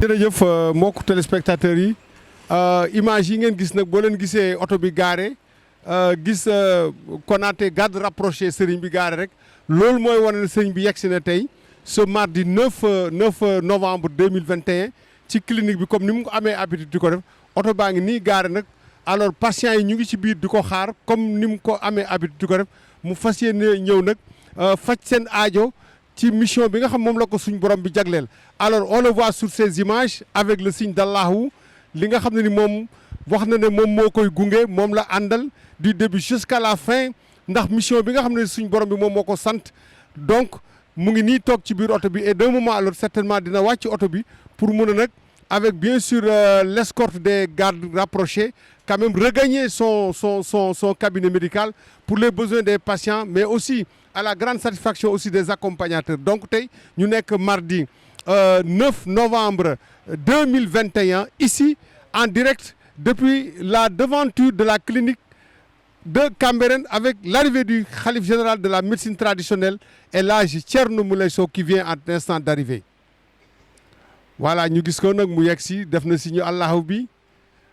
jërëjëf mbokku téléspectateurs yi image yi ngeen gis nag boo leen gisee oto bi gaare gis Konaté garde rapproché sëriñ bi gaare rek loolu mooy wane ne sëriñ bi yegsi na tey ce mardi 9 novembre 2021 ci clinique bi comme ni mu ko amee habitude di ko def oto baa ngi nii gaare nag alors patients yi ñu ngi ci biir di ko xaar comme ni mu ko amee habitude di ko def mu fas yéene ñëw nag faj seen aajo ci mission bi nga xam moom la ko suñ borom bi jagleel. alors on le voit sur ces images avec le signe d'Allahu li nga xam ne ni moom wax na ne moom moo koy gunge moom la àndal du début jusqu'à la fin ndax mission bi nga xam ne suñ borom bi moom moo ko sant donc mu ngi nii toog ci biir oto bi et d'un moment à l'autre certainement dina wàcc oto bi pour mun a nag avec bien sûr l'escorte des gardes rapprochés quand même regagner son cabinet médical pour les besoins des patients mais aussi à la grande satisfaction aussi des accompagnateurs donc tey ñu nekk mardi 9 novembre 2021 ici en direct depuis la devanture de la clinique de Cambérène avec l'arrivée du khalife général de la médecine traditionnelle El Hadji Thierno Moulé Sow qui vient à l'instant d'arriver voilà ñu gis ko nag mu yegg si def na si ñu allahu bi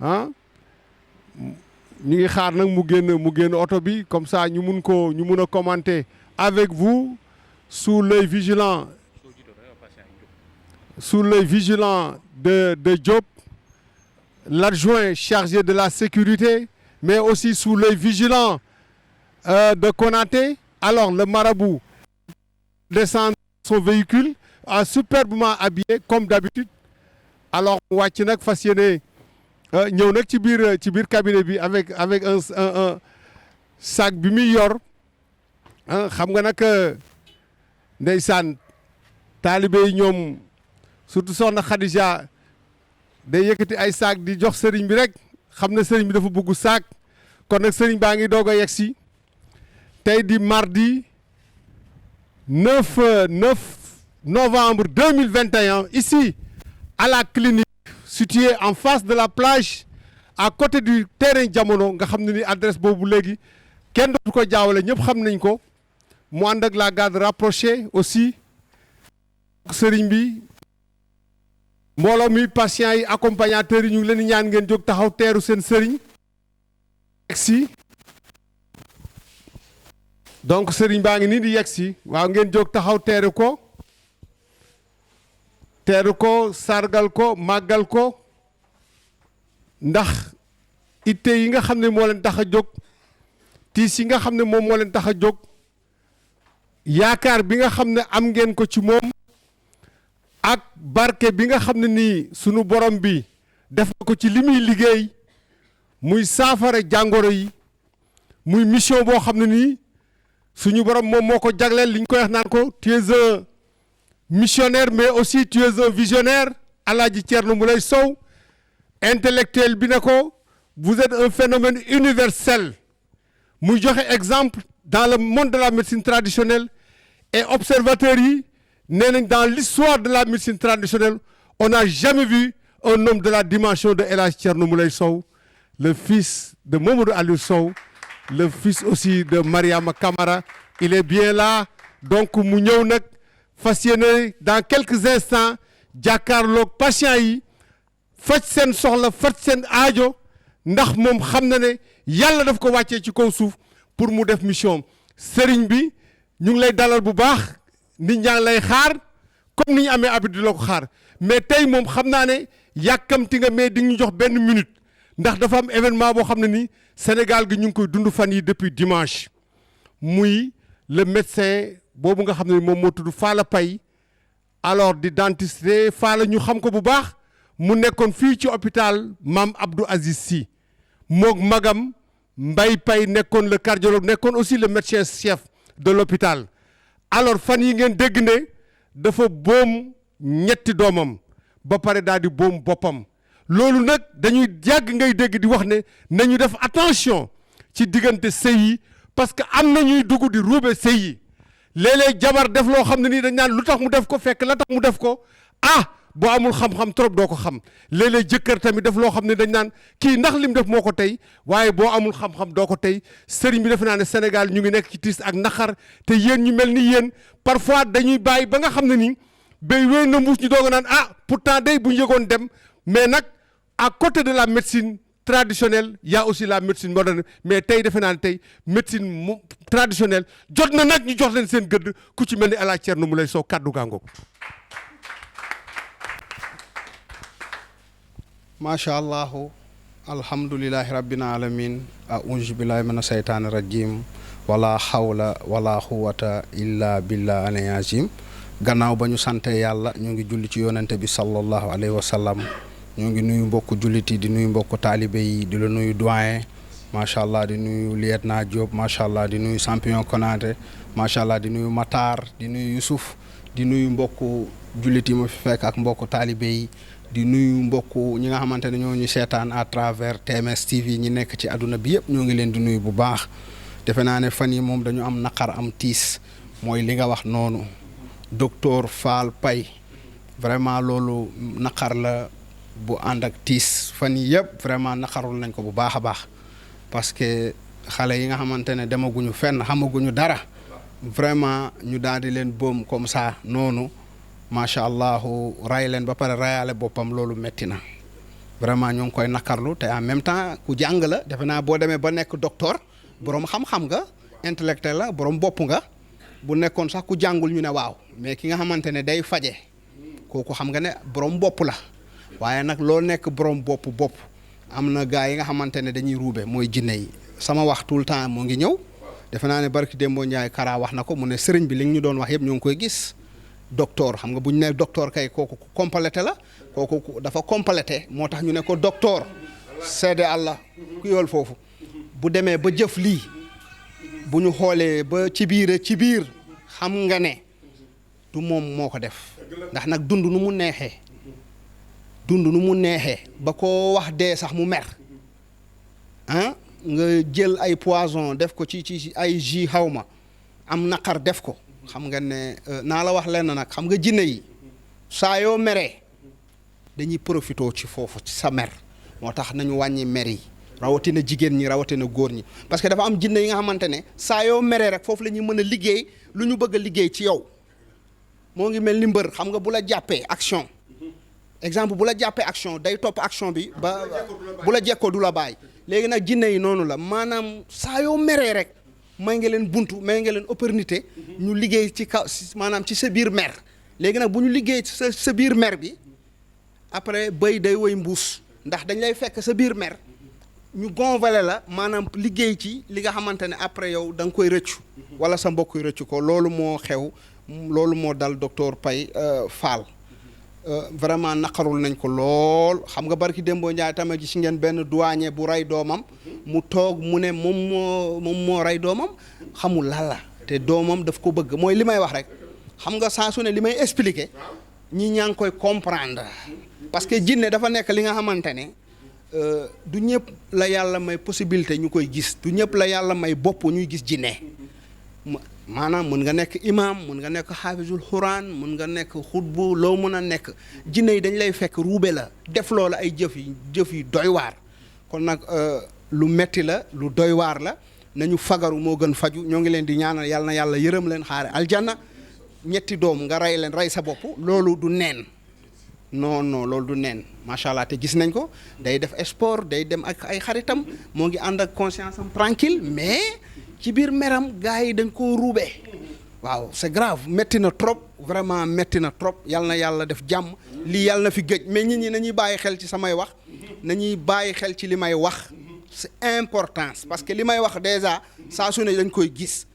ah ñu ngi xaar nag mu génn oto bi comme ça ñu mun a commenter avec vous sous l'œil vigilant de Diop, l'adjoint chargé de la sécurité, mais aussi sous l'œil vigilant de Konaté. Alors le marabout descend son véhicule, superbement habillé comme d'habitude. Alors mu wàcc nag fas yéene ñëw nag ci biir cabinet bi avec un sac bi muy yor xam nga nag ndeysaan taalibe yi ñoom surtout soxna Khadija day yëkkati ay saak di jox sëriñ bi rek xam na sëriñ bi dafa bëgg saak kon nag sëriñ baa ngi doog a yegsi tey di mardi 9 novembre 2021 ici à la clinique située en face de la plage à côté du terrain Jamono nga xam ne ni adresse boobu léegi kenn dootu ko jaawale ñëpp xam nañ ko mu ànd ak la garde rapprochée aussi sëriñ bi mbooloo mi patients yi accompagnateurs yi ñu ngi leen di ñaan ngeen jóg taxaw teeru seen sëriñ yegsi donc sëriñ baa ngi nii di yegsi waaw ngeen jóg taxaw teeru ko sargal ko màggal ko ndax itte yi nga xam ne moo leen tax a jóg tiis yi nga xam ne moom moo leen tax a jóg yaakaar bi nga xam ne am ngeen ko ci moom ak barke bi nga xam ne nii sunu borom bi def ko ci li muy liggéey muy saafara jàngoro yi muy mission boo xam ne nii suñu borom moom moo ko jagleel li ñu koy wax naan ko tu es un missionnaire mais aussi tu es un visionnaire Alaaji Thierno Moulé Sow intellectuel bi ne ko vous êtes un phénomène universel muy joxe exemple dans le monde de la médecine traditionnelle et observateurs yi nee nañ dans l'histoire de la médecine traditionnelle on n'a jamais vu un homme de la dimension de El Hadji Thierno Moulé Sow le fils de Mamadou Aliou Sow le fils aussi de Mariama Camara il est bien là donc mu ñëw nag fas yéene dans quelques instants jàkkaarloog patients yi faj seen soxla faj seen aajo ndax moom xam na ne yàlla daf ko wàccee ci kaw suuf pour mu def mission sëriñ bi ñu ngi lay dalal bu baax nit ñaa ngi lay xaar comme ni ñu amee habitude la ko xaar mais tey moom xam naa ne yàkkamti nga mais di ñu jox benn minute ndax dafa am événement boo xam ne ni Sénégal gi ñu ngi koy dund fan yi depuis dimanche muy le médecin boobu nga xam ne moom moo tudd Falla Paye alors di dentiste Falla ñu xam ko bu baax mu nekkoon fii ci hôpital Mame Abdou Aziz Sy moog magam Mbaye Paye nekkoon le cardiologue nekkoon aussi le médecin chef de l'hôpital alors fan yi ngeen dégg ne dafa boom ñetti doomam ba pare daal di boom boppam loolu nag dañuy yàgg ngay dégg di wax ne nañu def attention ci diggante sëy yi parce que am na ñuy dugg di ruube sëy yi léeg-léeg jabar def loo xam ne nii dañ naan lu tax mu def ko fekk la tax mu def ko boo amul xam-xam trop doo ko xam léeg-léeg jëkkër tamit def loo xam ne dañ naan kii ndax lim def moo ko tey waaye boo amul xam-xam doo ko tey sëriñ bi defe naa ne Sénégal ñu ngi nekk ci tiis ak naqar te yéen ñu mel ni yéen parfois dañuy bàyyi ba nga xam ne nii béy wéy na muus ñu doog a naan ah pourtant day bu ñu yëgoon dem mais nag à côté de la médecine traditionnelle y a aussi la médecine moderne mais tey defe naa ne tey médecine traditionnelle jot na nag ñu jox leen seen gëdd ku ci mel ni El Hadj Thierno Moulé Sow kàddu gàngoog. macha allah alhamdulilahi rabbil alamin a'uuzu billahi mina seytaani rajim wala xawla wala quwata illa billah al azim. gannaaw ba ñu sante yàlla ñu ngi julli ci yonente bi sallallahu alayhi wa sallam ñu ngi nuyu mbokku jullit yi di nuyu mbokku taalibe yi di la nuyu doyen macha allah di nuyu lieutenant Diop macha allah di nuyu champion Konaté macha allah di nuyu Matar di nuyu Youssouf di nuyu mbokku jullit yi ma fi fekk ak mbokku taalibe yi di nuyu mbokku ñi nga xamante ne ñoo ñu seetaan à travers TMS TV ñi nekk ci àdduna bi yëpp ñoo ngi leen di nuyu bu baax defe naa ne fan yi moom dañu am naqar am tiis mooy li nga wax noonu docteur Fall Paye vraiment loolu naqar la bu ànd ak tiis fan yi yëpp vraiment naqarul nañ ko bu baax a baax parce que xale yi nga xamante ne demaguñu fenn xamaguñu dara vraiment ñu daal di leen boom comme ça noonu macha allah ray leen ba pare rayaale boppam loolu metti na vraiment ñoo ngi koy naqarlu te en même temps ku jàng la defe naa boo demee ba nekk docteur borom xam-xam nga intellectuel la borom bopp nga bu nekkoon sax ku jàngul ñu ne waaw mais ki nga xamante ne day faje kooku xam nga ne borom bopp la waaye nag loo nekk borom bopp am na gars yi nga xamante ne dañuy ruube mooy jinne yi sama wax tout le temps moo ngi ñëw defe naa ne barki Dembo Ndiaye Kara wax na ko mu ne sëriñ bi li ñu doon wax yëpp ñoo ngi koy gis docteur xam nga bu ñu nee docteur kay kooku complété la kooku dafa complété moo tax ñu ne ko docteur seede Allah ku yool foofu bu demee ba jëf lii bu ñu xoolee ba ci biir xam nga ne du moom moo ko def ndax nag dund nu mu neexee ba ko wax dee sax mu mer ah nga jël ay poison def ko ci ay jus xawma am naqar def ko xam nga ne naa la wax lenn nag xam nga jinne yi saa yoo meree dañuy profité ci foofu ci sa mer moo tax nañu wàññi mer yi rawatina jigéen ñi rawatina góor ñi parce que dafa am jinne yi nga xamante ne saa yoo meree rek foofu la ñuy mën a liggéey lu ñu bëgg a liggéey ci yow moo ngi mel ni mbër xam nga bu la jàppee action exemple bu la jàppee action day topp action bi ba bu la jekkoo du la bàyyi léegi nag jinne yi noonu la maanaam saa yoo meree rek may nga leen buntu may nga leen opportunité ñu liggéey ci kaw maanaam ci sa biir mer léegi nag bu ñu liggéey ci sa biir mer bi après bëy day woy mbuus ndax dañ lay fekk sa biir mer ñu gonfale la maanaam liggéey ci li nga xamante ne après yow da nga koy rëccu wala sa mbokk koy rëccu ko loolu moo xew loolu moo dal docteur Paye Fall vraiment naqarul nañ ko lool xam nga barki Dembo Ndiaye tamit gis ngeen benn douanier bu rey doomam mu toog mu ne moom moo rey doomam xamul lan la te doomam daf ko bëgg mooy li may wax rek xam nga saa su ne li may expliquer ñi ñaa ngi koy comprendre parce que jinne dafa nekk li nga xamante ne du ñëpp la yàlla may possibilité ñu koy gis du ñëpp la yàlla may bopp ñuy gis jinne maanaam mën nga nekk imam mën nga nekk xaafisul xuraan mën nga nekk xutbu loo mën a nekk jinne yi dañ lay fekk ruube la def loola ay jëf yi doy waar kon nag lu metti la lu doy waar la nañu fagaru moo gën faju ñoo ngi leen di ñaanal yàlla na yàlla yërëm leen xaare aljanna ñetti doom nga rey leen rey sa bopp loolu du neen non loolu du neen macha allah te gis nañ ko day def sport day dem ak ay xaritam moo ngi ànd ak conscience am tranquille mais ci biir meram gars yi dañ koo ruube waaw c'est grave métti na trop vraiment métti na trop yal na yàlla def jàmm lii yàlla na fi gëj mais nit ñi nañuy bàyyi xel ci samay wax nañuy bàyyi xel ci li may wax c'est importance parce que li may wax déjà saa su ne dañ koy gis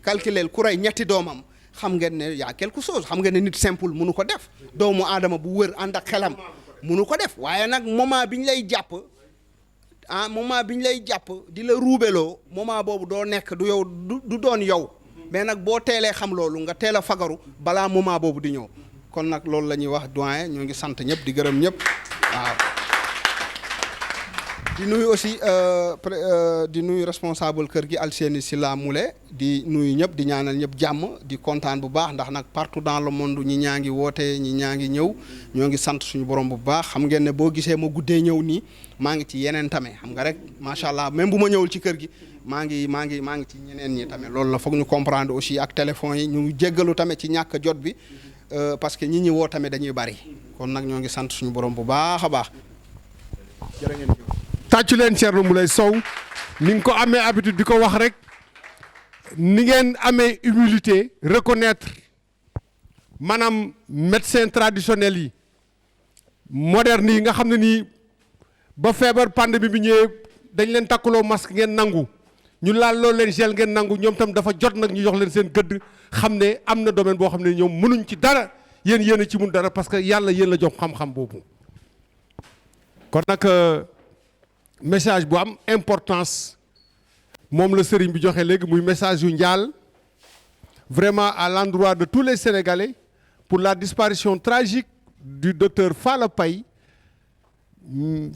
calculer ku rey ñetti doomam xam ngeen ne y a quelque chose xam ngeen ne nit simple mënu ko def doomu aadama bu wër ànd ak xelam mënu ko def waaye nag moment bi ñu lay jàpp moment bi ñu lay jàpp di la ruubeloo moment boobu doo nekk du yow du doon yow mais nag boo teelee xam loolu nga teel a fagaru balaa moment boobu di ñëw kon nag loolu la ñuy wax doyen ñoo ngi sant ñëpp di gërëm ñëpp waaw. di nuyu aussi di nuyu responsable kër gi Alseni Silla Moulé di nuyu ñëpp di ñaanal ñëpp jàmm di kontaan bu baax ndax nag partout dans le monde ñi ñaa ngi woote ñi ñaa ngi ñëw ñoo ngi sant suñu borom bu baax xam ngeen ne boo gisee ma guddee ñëw nii maa ngi ci yeneen tamit xam nga rek macha allah même bu ma ñëwul ci kër gi maa ngi ci ñeneen ñi tamit loolu la foog ñu comprendre aussi ak téléphone yi ñu jéggalu tamit ci ñàkk jot bi parce que ñi ñi woo tamit dañuy bari kon nag ñoo ngi sant suñu borom bu baax a baax jërë ngeen jëf. tàccu leen Thierno Mouleye Sow ni nga ko amee habitude di ko wax rek ni ngeen amee humilité reconnaître maanaam médecin traditionnel yi moderne yi nga xam ne nii ba feebar pandémie bi ñëwee dañ leen takkaloo masque ngeen nangu ñu laal loolu leen gel ngeen nangu ñoom tam dafa jot nag ñu jox leen seen gëdd xam ne am na domaine boo xam ne ñoom mënuñ ci dara yéen a ci mun dara parce que yàlla yéen la jox xam-xam boobu kon nag message bu am importance moom la sëriñ bi joxe léegi muy message yu njaal vraiment à l'endroit de tous les Sénégalais pour la disparition tragique du docteur Falla Paye,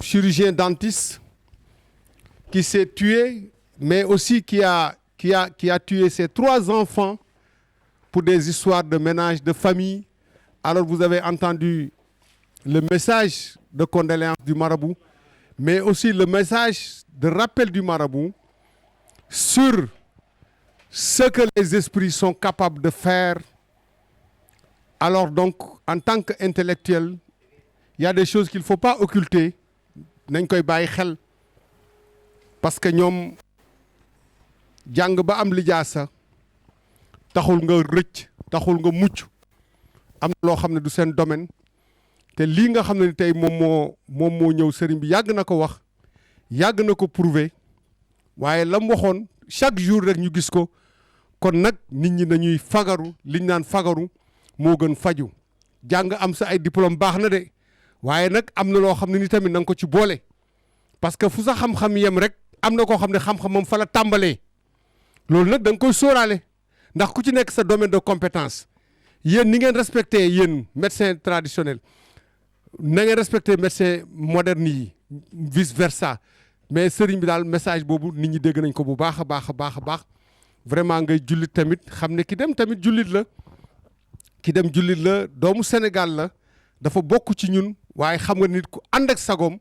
chirurgien dentiste qui s'est tué mais aussi qui a tué ses 3 enfants pour des histoires de ménage, de famille. Alors vous avez entendu le message de condoléances du marabout, mais aussi le message de rappel du marabout sur ce que les esprits sont capables de faire. Alors donc, en tant qu'intellectuel, il y a des choses qu'il ne faut pas occulter. nañ koy bàyyi xel parce que ñoom jàng ba am lijaasa taxul nga rëcc taxul nga mucc am na loo xam ne du seen domaine te lii nga xam ne tey moom moo ñëw sëriñ bi yàgg na ko wax yàgg na ko prouver waaye la mu waxoon chaque jour rek ñu gis ko kon nag nit ñi nañuy fagaru liñ naan fagaru moo gën faju jàng am sa ay diplôme baax na de waaye nag am na loo xam ne ni tamit na nga ko ci boole parce que fu sa xam-xam yem rek am na koo xam ne xam-xamam fa la tàmbalee loolu nag da nga koy sóoraale ndax ku ci nekk sa domaine de compétence yéen ni ngeen respecté yéen médecin traditionnel na ngeen respecté médecin moderne yi vice versa mais sëriñ bi daal message boobu nit ñi dégg nañ ko bu baax a baax a baax a baax vraiment ngay jullit tamit xam ne ki dem tamit jullit la ki dem jullit la doomu Sénégal la dafa bokk ci ñun waaye xam nga nit ku ànd ak sagoom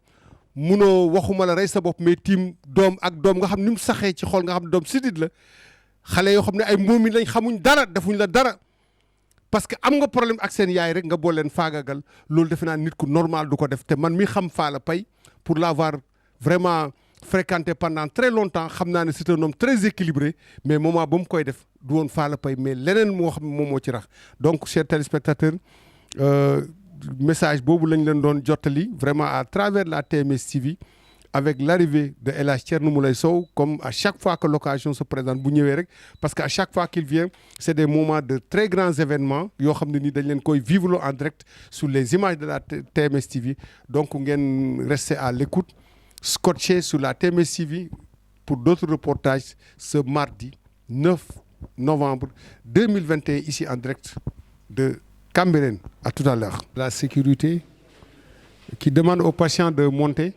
munoo waxuma la rey sa bopp mais tiim doom ak doom nga xam ni mu saxee ci xol nga xam ne doom sidit la xale yoo xam ne ay moomi lañ xamuñ dara defuñ la dara parce que am nga problème ak seen yaay rek nga boole leen faagagal loolu defe naa nit ku normal du ko def te man mi xam Falla Paye pour l'avoir vraiment fréquenté pendant très longtemps xam naa ne c'est un homme très équilibré mais moment ba mu koy def du woon Falla Paye mais leneen moo xam ne moom moo ci rax donc chers téléspectateurs message boobu lañ leen doon jottali vraiment à travers la TMS TV avec l'arrivée de El Hadj Thierno Mouleye Sow comme à chaque fois que l'occasion se présente bu ñëwee rek parce que à chaque fois qu'il vient c'est des moments de très grands événements yoo xam ne ni dañ leen koy vivre en direct sur les images de la TMS TV donc ngeen rester à l'écoute scotché sur la TMS TV pour d'autres reportages ce mardi 9 novembre 2021 ici en direct de Cambérène. À tout à l'heure. La sécurité qui demande aux patients de monter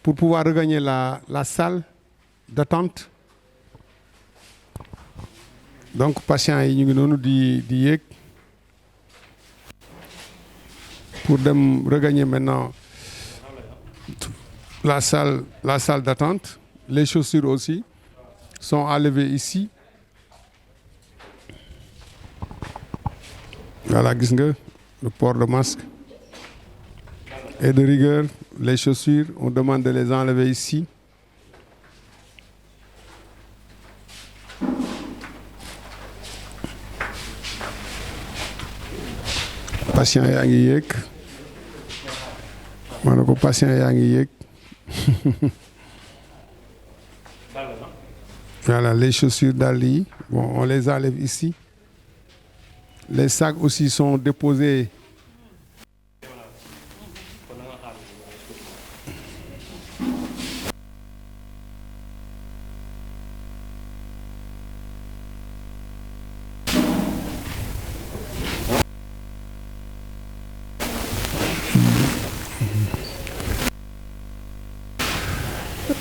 pour pouvoir regagner la salle d'attente. Donc patients yi ñu ngi noonu di yéeg pour dem regagner maintenant la salle d'attente. Les chaussures aussi sont enlevées ici. Voilà, gis nga le port de masque et de rigueur, les chaussures, on demande de les enlever ici. Patient yaa ngi yéeg ma ne ko patient yaa ngi yéeg voilà les chaussures dàll yi bon on les enlève ici. Les sacs aussi sont déposés.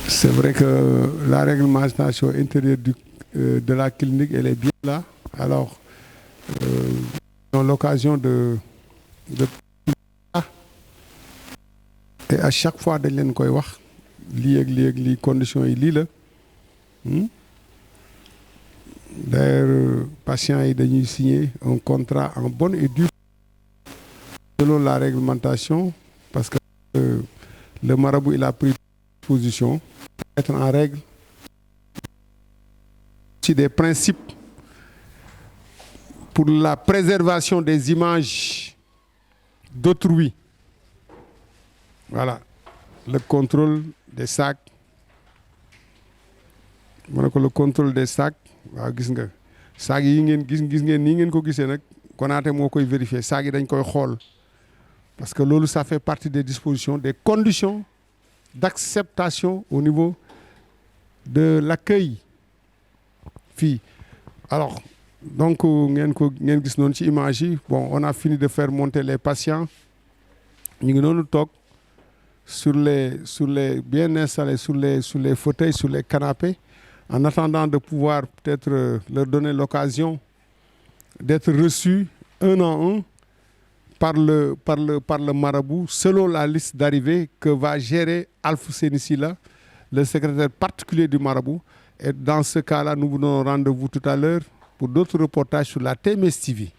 C'est vrai que la réglementation intérieure de la clinique, elle est bien là. Alors, ont l'occasion de et à chaque fois dañ leen koy wax lii ak lii conditions yi lii la D'ailleurs patients yi dañuy signer un contrat en bonne et due selon la réglementation parce que le marabout il a pris position être en règle ci des principes pour la préservation des images d'autrui. Voilà, le contrôle des sacs mu ne ko le contrôle des sacs waaw gis nga sac yi ngeen gis ngeen nii ngeen ko gisee nag Konaté moo koy vérifier sac yi dañ koy xool parce que loolu ça fait partie des dispositions des conditions d'acceptation au niveau de l'accueil fii. Alors donc ngeen gis noonu ci image yi bon on a fini de faire monter les patients ñu ngi noonu toog sur les bien installés sur les fauteuils sur les canapés en attendant de pouvoir peut-être leur donner l'occasion d'être reçus un en un par le marabout selon la liste d'arrivée que va gérer Alfousseni Sylla, le secrétaire particulier du marabout. Et dans ce cas-là, nous vous donnons rendez-vous tout à l'heure pour d'autres reportages sur la TMS TV.